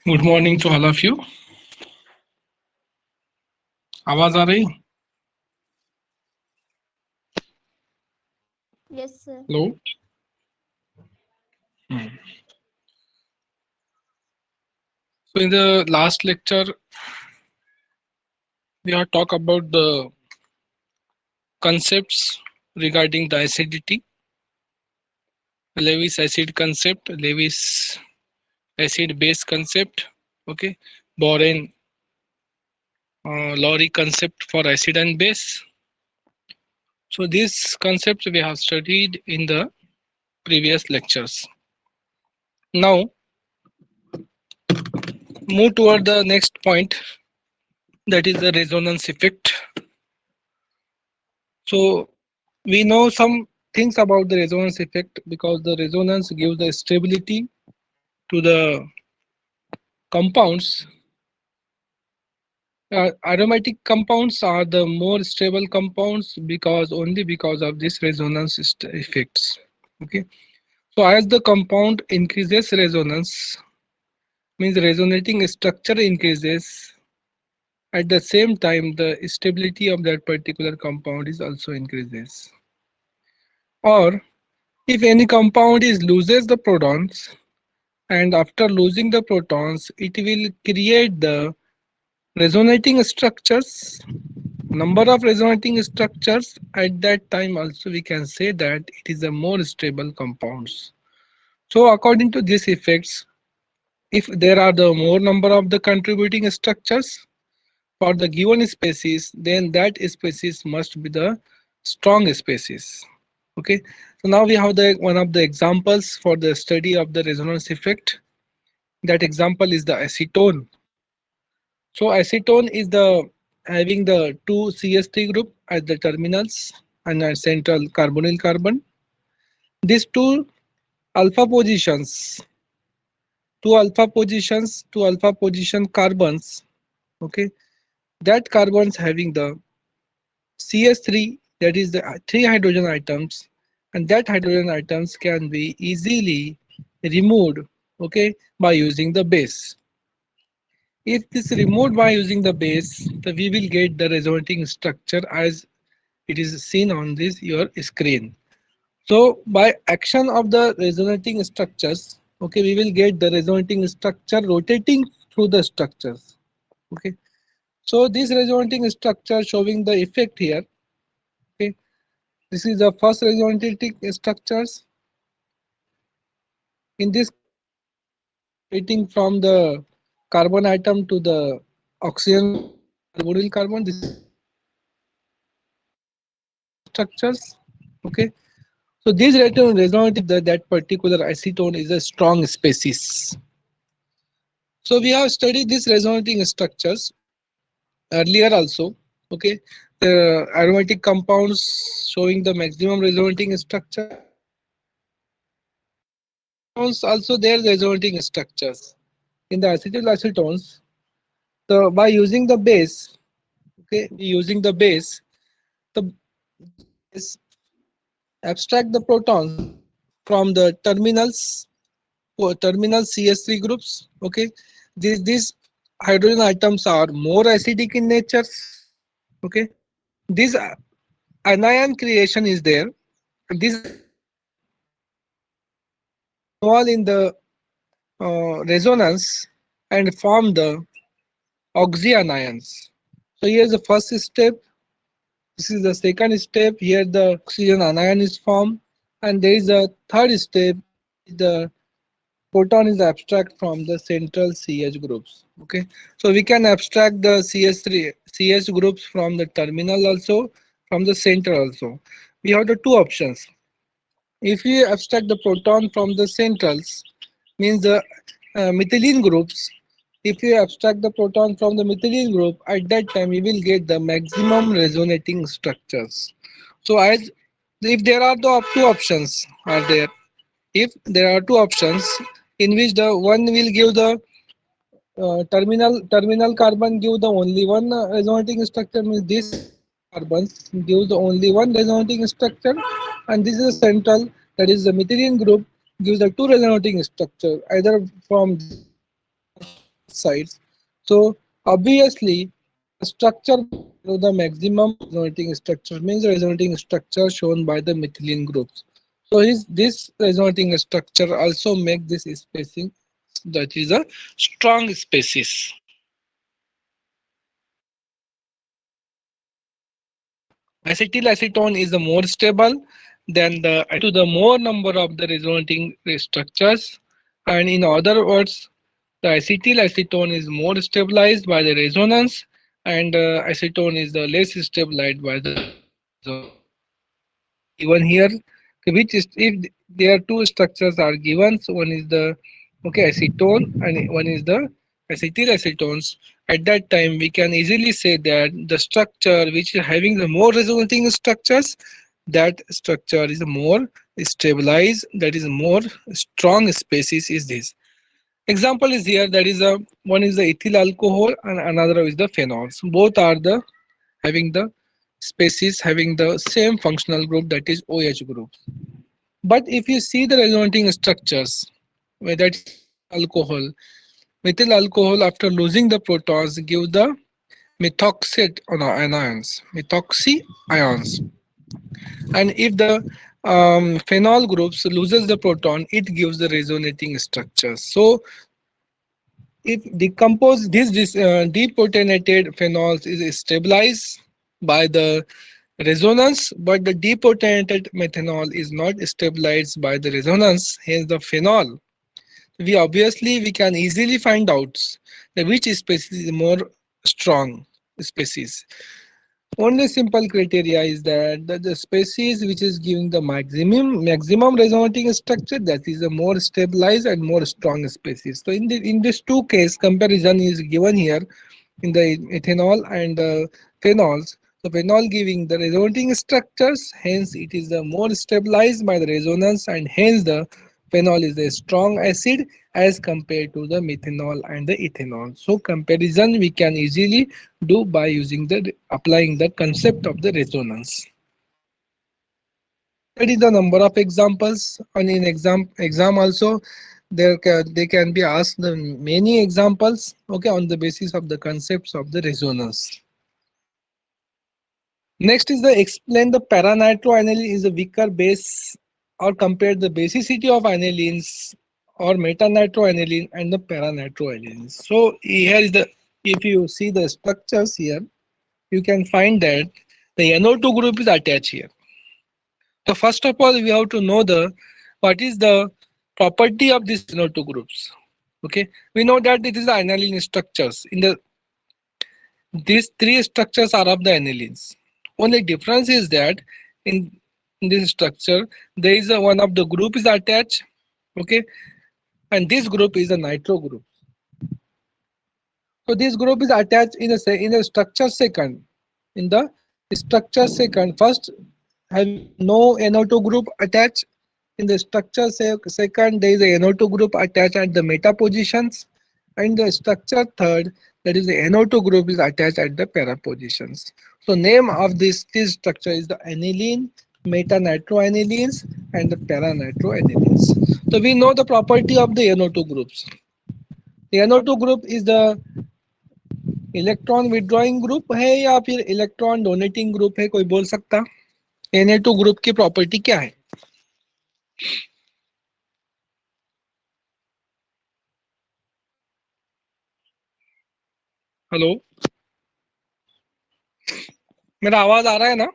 Good morning to all of you. आवाज आ रही? Yes, sir. Hello. So in the last lecture, we have talked about the concepts regarding the acidity, Lewis acid concept, Lewis acid base concept, okay, Boren Lowry concept for acid and base. So these concepts we have studied in the previous lectures. Now move toward the next point, that is the resonance effect. So we know some things about the resonance effect because the resonance gives the stability to the compounds. Aromatic compounds are the more stable compounds because only because of this resonance effects. Okay, so as the compound increases resonance, means resonating structure increases. At the same time, the stability of that particular compound is also increases. Or if any compound is loses the protons, and after losing the protons, it will create the resonating structures. Number of resonating structures at that time also we can say that it is a more stable compounds. So according to these effects, if there are the more number of the contributing structures for the given species, then that species must be the strong species. Okay, so now we have the one of the examples for the study of the resonance effect. That example is the acetone. So acetone is the having the two CH3 group at the terminals and a central carbonyl carbon. These two alpha position carbons. Okay, that carbons having the CH3, that is the three hydrogen atoms, and that hydrogen atoms can be easily removed, okay, by using the base. If this is removed by using the base, then we will get the resonating structure as it is seen on this your screen. So by action of the resonating structures, okay, we will get the resonating structure rotating through the structures. Okay, so this resonating structure showing the effect here. Okay, this is the first resonating structures. In this, rotating from the carbon atom to the oxygen carbonyl carbon. This is structures. Okay, so these resonating that particular acetone is a strong species. So we have studied these resonating structures earlier also. Okay, the aromatic compounds showing the maximum resonating structure. Also their resonating structures. In the acetyl acetones, the by using the base, okay, using the base, the base abstract the protons from the terminal CH3 groups. Okay, these hydrogen atoms are more acidic in nature. Okay, this anion creation is there. This involved in the resonance and form the oxyanions. So here is the first step. This is the second step. Here the oxygen anion is formed, and there is a third step. The proton is abstract from the central CH groups. Okay, so we can abstract the CH groups from the terminal also, from the center also. We have the two options. If we abstract the proton from the centrals, means the methylene groups. If you abstract the proton from the methylene group, at that time we will get the maximum resonating structures. So as if there are the two options are there, if there are two options in which the one will give the terminal carbon give the only one resonating structure, means this carbons gives the only one resonating structure, and this is the central, that is the methylene group, gives the two resonating structure either from sides. So obviously the structure of the maximum resonating structure means resonating structure shown by the methylene groups. So this resonating structure also make this spacing that is a strong species. Acetylacetone is the more stable than the to the more number of the resonating structures, and in other words, the acetylacetone is more stabilized by the resonance, and acetone is the less stabilized by the resonance. Given here, which is if there are two structures are given, so one is the acetone and one is the acetylacetones. At that time, we can easily say that the structure which is having the more resonating structures, that structure is more stabilized, that is more strong species is this. Example is here, that is a one is the ethyl alcohol and another is the phenols. Both are the having the species having the same functional group, that is OH group. But if you see the resonating structures, where that is methyl alcohol after losing the protons give the methoxy ions. And if the phenol groups loses the proton, it gives the resonating structure. So if decompose this deprotonated phenols is stabilized by the resonance, but the deprotonated methanol is not stabilized by the resonance, hence the phenol. We can easily find out that which species is more strong species. Only simple criteria is that the species which is giving the maximum resonating structure, that is a more stabilized and more strong species. So in this two case comparison is given here in the ethanol and phenols. The phenol giving the resonating structures, hence it is the more stabilized by the resonance, and hence the phenol is a strong acid as compared to the methanol and the ethanol. So comparison we can easily do by using the applying the concept of the resonance. That is the number of examples, and in exam also they can be asked the many examples, okay, on the basis of the concepts of the resonance. Next is the explain the para-nitroaniline is a weaker base or compare the basicity of anilines or meta-nitroaniline and the para-nitroanilines. So here is the, if you see the structures here, you can find that the NO2 group is attached here. So first of all, we have to know the what is the property of these NO2 groups. Okay, we know that it is the aniline structures. In the these three structures are of the anilines. Only difference is that in this structure there is a one of the group is attached. Okay, and this group is a nitro group. So this group is attached in a structure second. In the structure second, first having no NO2 group attached. In the structure second, there is a NO2 group attached at the meta positions. And the structure third, that is the NO2 group is attached at the para positions. So name of this structure is the aniline, meta nitroanilines, and the para nitroanilines. So we know the property of the NO2 groups. The NO2 group is the electron withdrawing group है या फिर electron donating group है, कोई बोल सकता? Na2 group की property क्या है? हेलो, मेरा आवाज आ रहा है ना?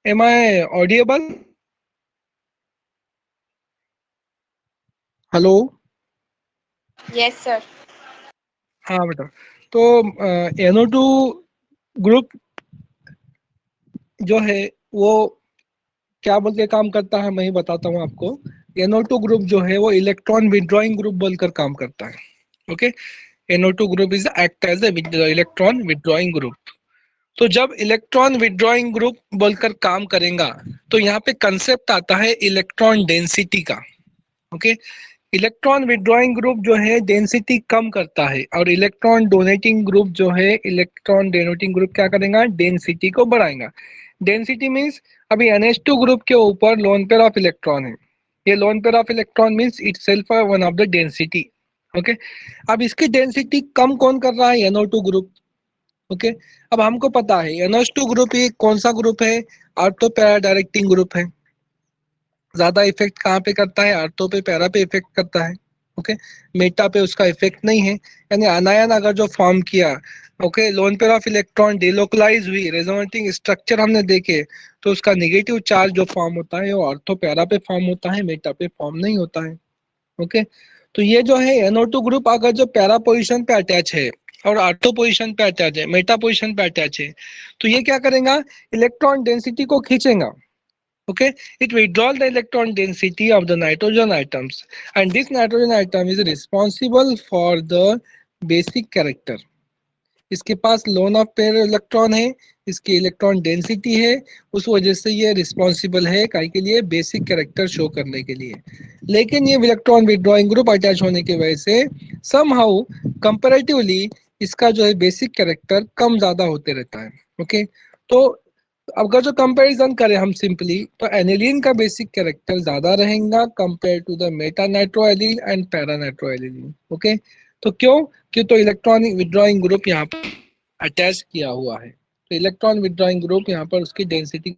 Am I audible? Hello, Yes, sir. हाँ बेटा, तो NO2 ग्रुप जो है वो क्या बोल के काम करता है, मैं ही बताता हूँ आपको. NO2 ग्रुप जो है वो इलेक्ट्रॉन विड्रॉइंग ग्रुप बोलकर काम करता है. Okay, NO2 group is act as a electron withdrawing group. तो जब इलेक्ट्रॉन विड्रॉइंग ग्रुप बोलकर काम करेगा तो यहाँ पे कंसेप्ट आता है इलेक्ट्रॉन डेंसिटी का. ओके, इलेक्ट्रॉन विड्रॉइंग ग्रुप जो है डेंसिटी कम करता है और इलेक्ट्रॉन डोनेटिंग ग्रुप जो है इलेक्ट्रॉन डोनेटिंग ग्रुप क्या करेगा, डेंसिटी को बढ़ाएगा. डेंसिटी मीन्स अभी NH2 ग्रुप के ऊपर लोन पेयर ऑफ इलेक्ट्रॉन है, ये lone pair of electron means itself one of the density. Okay, अब इसकी डेंसिटी कम कौन कर रहा है? NO2 group. ओके, अब हमको पता है NH2 ग्रुप ये कौन सा ग्रुप है? ऑर्थो पैरा डायरेक्टिंग ग्रुप है। ज्यादा इफेक्ट कहाँ पे करता है? ऑर्थो पे, पैरा पे इफेक्ट करता है। ओके, मेटा पे उसका इफेक्ट नहीं है। यानी अनायन अगर जो फॉर्म किया, okay, lone pair of electron delocalise हुई, रेजोनेटिंग स्ट्रक्चर हमने देखे, तो उसका नेगेटिव चार्ज जो फॉर्म होता है वो ऑर्थो पैरा पे फॉर्म होता है, मेटा पे फॉर्म नहीं होता है। ओके, तो ये जो है NO2 ग्रुप अगर जो पैरा पोजिशन पे अटैच है और ऑर्थो पोजिशन पे अटैच है, मेटा पोजिशन पे अटैच है, तो ये क्या करेगा? इलेक्ट्रॉन डेंसिटी को खींचेगा। Okay, it withdraws the electron density of the nitrogen atoms, and this nitrogen atom is responsible for the basic character. इसके पास लोन ऑफ पेयर इलेक्ट्रॉन है, इसकी इलेक्ट्रॉन डेंसिटी है, उस वजह से ये रिस्पॉन्सिबल है काय के लिए? बेसिक कैरेक्टर शो करने के लिए। लेकिन ये इलेक्ट्रॉन विड्रॉइंग ग्रुप अटैच होने की वजह से समहाउ कंपैरेटिवली इसका जो है बेसिक कैरेक्टर कम ज्यादा होते रहता है। ओके, तो अगर जो कंपैरिजन करें हम सिंपली, तो एनिलीन का बेसिक कैरेक्टर ज्यादा रहेगा compare to the meta nitroaniline and para nitroaniline. Okay, तो क्यों? कि तो इलेक्ट्रॉनिक विड्रॉइंग ग्रुप यहाँ पर अटैच किया हुआ है, तो इलेक्ट्रॉन विड्रॉइंग ग्रुप यहाँ पर उसकी density.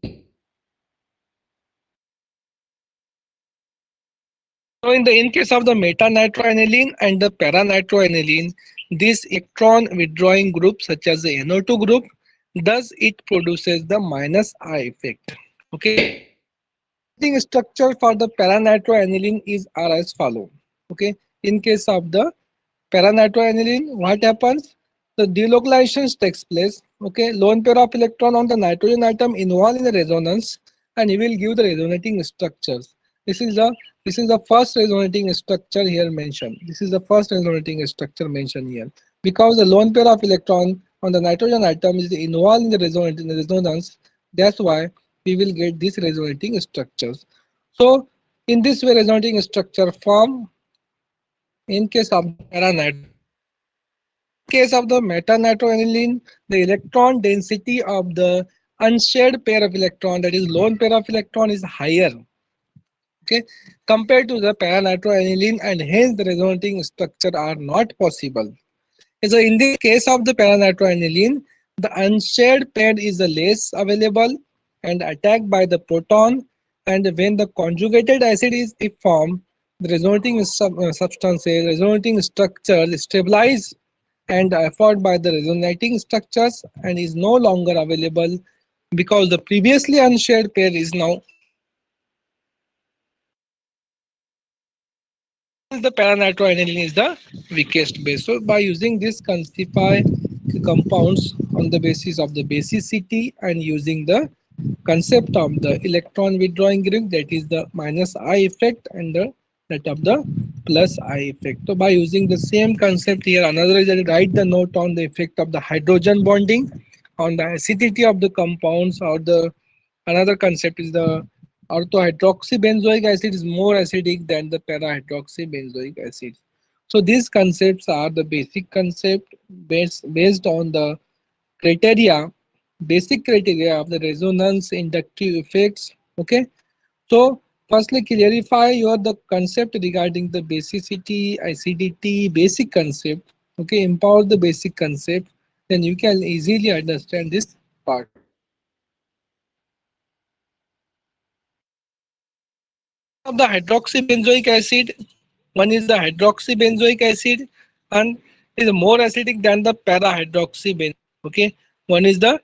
So in case of the meta-nitroaniline and the para-nitroaniline, this electron withdrawing group such as the NO2 group, thus it produces the minus I effect. Okay, resonating structure for the para-nitroaniline is are as follow. Okay, in case of the para-nitroaniline, what happens? The delocalization takes place. Okay, lone pair of electron on the nitrogen atom involved in the resonance, and he will give the resonating structures. This is the first resonating structure here mentioned. This is the first resonating structure mentioned here, because the lone pair of electron on the nitrogen atom is involved in the resonance. That's why we will get these resonating structures. So in this way, resonating structure form in case of the paranitro. Case of the meta-nitroaniline, the electron density of the unshared pair of electron, that is lone pair of electron, is higher, okay, compared to the para-nitroaniline, and hence the resonating structure are not possible. So in this case of the para-nitroaniline, the unshared pair is the less available and attacked by the proton, and when the conjugated acid is formed, the resonating substances, resonating structures stabilize and afford by the resonating structures and is no longer available because the previously unshared pair is now. The para-nitroaniline is the weakest base. So by using this classify the compounds on the basis of the basicity and using the concept of the electron withdrawing group, that is the minus I effect, and the that of the plus I effect. So by using the same concept here, another is that write the note on the effect of the hydrogen bonding on the acidity of the compounds, or the another concept is the orthohydroxybenzoic acid is more acidic than the para-hydroxybenzoic acid. So these concepts are the basic concept based on the criteria, basic criteria of the resonance inductive effects. Okay, so firstly clarify your the concept regarding the basicity, acidity, basic concept. Okay, empower the basic concept, then you can easily understand this part. Of the hydroxybenzoic acid, one is the hydroxybenzoic acid and is more acidic than the para-hydroxybenzoic. Okay, one is the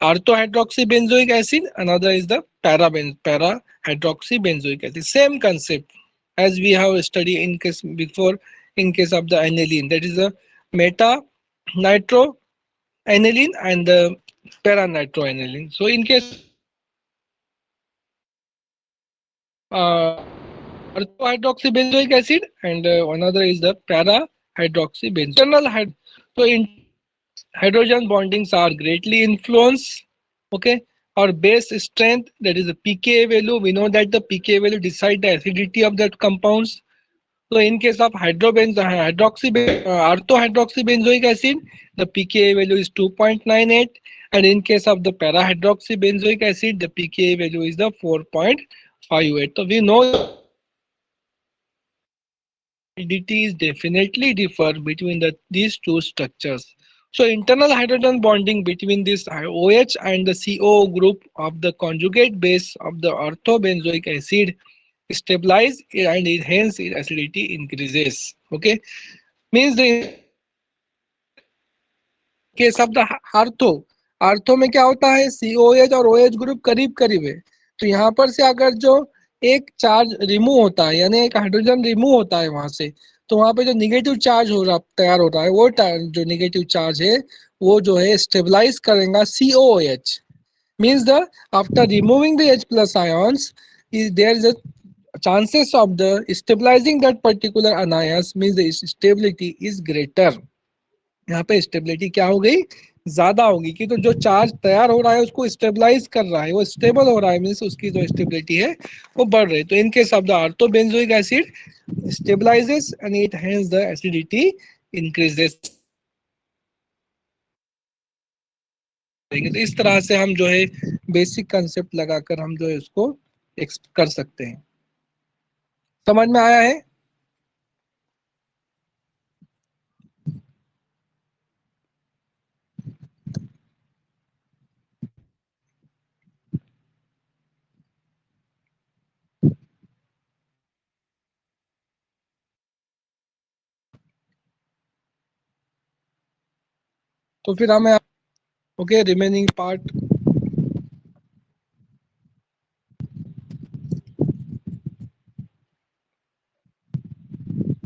orthohydroxybenzoic acid, another is the para-hydroxybenzoic acid. Same concept as we have studied in case before in case of the aniline, that is the meta nitro aniline and the para nitro aniline. So in case ortho-hydroxybenzoic acid and another is the para-hydroxybenzoic. So in hydrogen bondings are greatly influenced. Okay, our base strength, that is the pKa value. We know that the pKa value decide the acidity of that compounds. So in case of ortho-hydroxybenzoic acid, the pKa value is 2.98, and in case of the para-hydroxybenzoic acid, the pKa value is the 4.58. So we know acidities definitely differ between these two structures. So internal hydrogen bonding between this OH and the CO group of the conjugate base of the orthobenzoic acid stabilize and hence its acidity increases. Okay, means the case of the ortho ortho में क्या होता है COH और OH group करीब करीब है तो यहाँ पर से अगर जो एक चार्ज रिमूव होता है यानी एक हाइड्रोजन रिमूव होता है वहां से तो वहां पे जो निगेटिव चार्ज हो रहा तैयार हो रहा है वो जो निगेटिव चार्ज है वो जो है स्टेबलाइज करेगा COH means the after removing the H plus ions is there is a chances of the stabilizing that particular anions means the stability is greater यहाँ पे स्टेबिलिटी क्या हो गई ज्यादा होगी कि तो जो चार्ज तैयार हो रहा है उसको स्टेबलाइज कर रहा है वो स्टेबल हो रहा है मीन्स उसकी जो स्टेबिलिटी है वो बढ़ रही है तो इनके शब्द ortho benzoic acid stabilises and it has the acidity increases तो इस तरह से हम जो है बेसिक कंसेप्ट लगाकर हम जो है उसको कर सकते हैं समझ में आया है तो फिर हमें ओके रिमेनिंग पार्ट